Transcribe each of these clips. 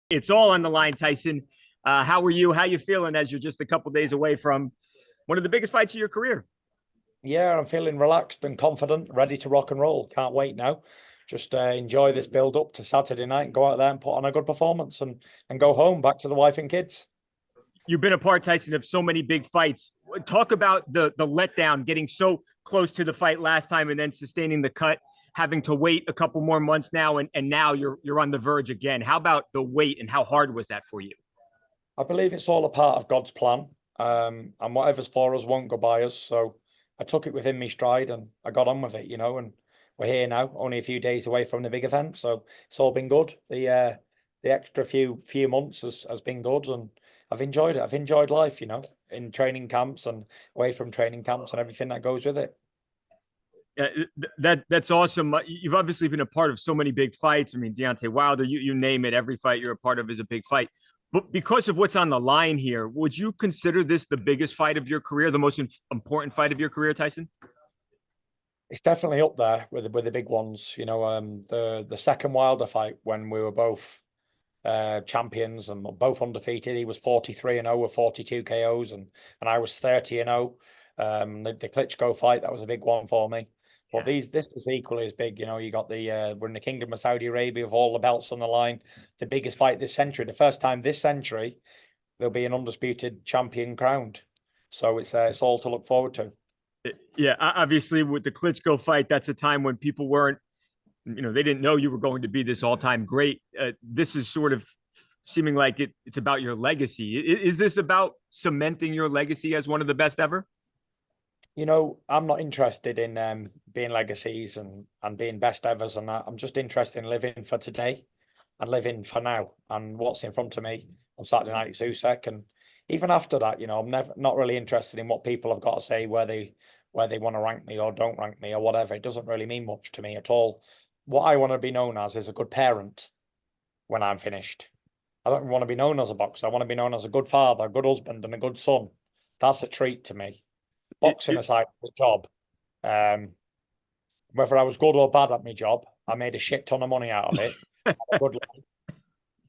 It's all on the line, Tyson. How are you? How you feeling as you're just a couple days away from one of the biggest fights of your career? Yeah, I'm feeling relaxed and confident, ready to rock and roll. Can't wait now. Just enjoy this build up to Saturday night and go out there and put on a good performance and go home back to the wife and kids. You've been a part, Tyson, of so many big fights. Talk about the letdown, getting so close to the fight last time and then sustaining the cut, having to wait a couple more months now, and now you're on the verge again. How about the wait and how hard was that for you? I believe it's all a part of God's plan. And whatever's for us won't go by us. So I took it within me stride and I got on with it, and we're here now, only a few days away from the big event. So it's all been good. The extra few months has been good and I've enjoyed it. I've enjoyed life, in training camps and away from training camps and everything that goes with it. Yeah, that's awesome. You've obviously been a part of so many big fights. I mean, Deontay Wilder, you name it, every fight you're a part of is a big fight. But because of what's on the line here, would you consider this the biggest fight of your career, the most important fight of your career, Tyson? It's definitely up there with the big ones. The second Wilder fight when we were both champions and both undefeated. He was 43-0 with 42 KOs, and I was 30-0. The Klitschko fight, that was a big one for me. But Yeah. this was equally as big. You got we're in the Kingdom of Saudi Arabia with all the belts on the line. The biggest fight this century. The first time this century there'll be an undisputed champion crowned. So it's all to look forward to. Yeah, obviously with the Klitschko fight, that's a time when people weren't, they didn't know you were going to be this all-time great. This is sort of seeming like it's about your legacy. Is this about cementing your legacy as one of the best ever? I'm not interested in being legacies and being best evers and that. I'm just interested in living for today and living for now and what's in front of me on Saturday night is Usyk. And even after that, I'm not really interested in what people have got to say, where they want to rank me or don't rank me or whatever. It doesn't really mean much to me at all. What I want to be known as is a good parent when I'm finished. I don't want to be known as a boxer. I want to be known as a good father, a good husband, and a good son. That's a treat to me. Boxing aside, the job. Um, Whether I was good or bad at my job, I made a shit ton of money out of it. A good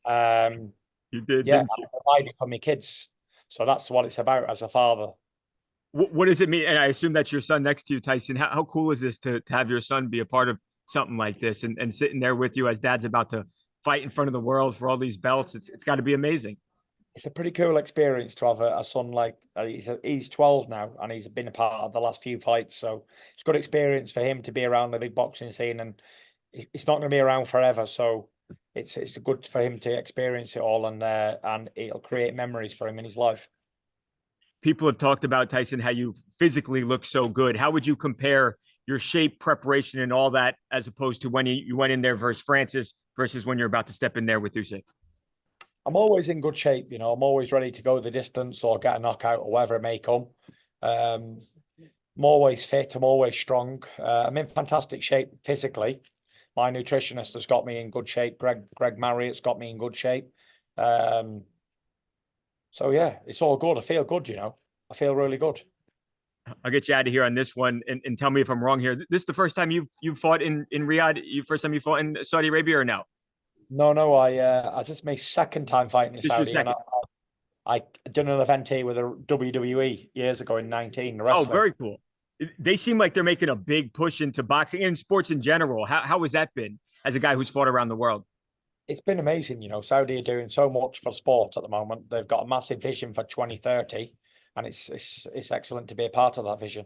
life. You did, Yeah, didn't I you? provided for my kids. So that's what it's about as a father. What does it mean? And I assume that's your son next to you, Tyson. How cool is this to have your son be a part of something like this and sitting there with you as dad's about to fight in front of the world for all these belts? It's got to be amazing. It's a pretty cool experience to have a son like he's 12 now and he's been a part of the last few fights. So it's a good experience for him to be around the big boxing scene and it's not going to be around forever. So it's good for him to experience it all and it'll create memories for him in his life. People have talked about, Tyson, how you physically look so good. How would you compare your shape, preparation, and all that as opposed to when you went in there versus Francis versus when you're about to step in there with Usyk? I'm always in good shape, I'm always ready to go the distance or get a knockout or whatever it may come. Um, I'm always fit, I'm always strong. I'm in fantastic shape physically. My nutritionist has got me in good shape. Greg Marriott's got me in good shape. Um, so yeah, it's all good. I feel good, I feel really good. I'll get you out of here on this one and tell me if I'm wrong here. This is the first time you've fought in Riyadh. First time you fought in Saudi Arabia or no? No, I just my second time fighting in This is your Saudi, and second. I done an event here with the WWE years ago in 19, the Oh, wrestling. very cool. They seem like they're making a big push into boxing and sports in general. How has that been as a guy who's fought around the world? It's been amazing, Saudi are doing so much for sport at the moment. They've got a massive vision for 2030, and it's excellent to be a part of that vision.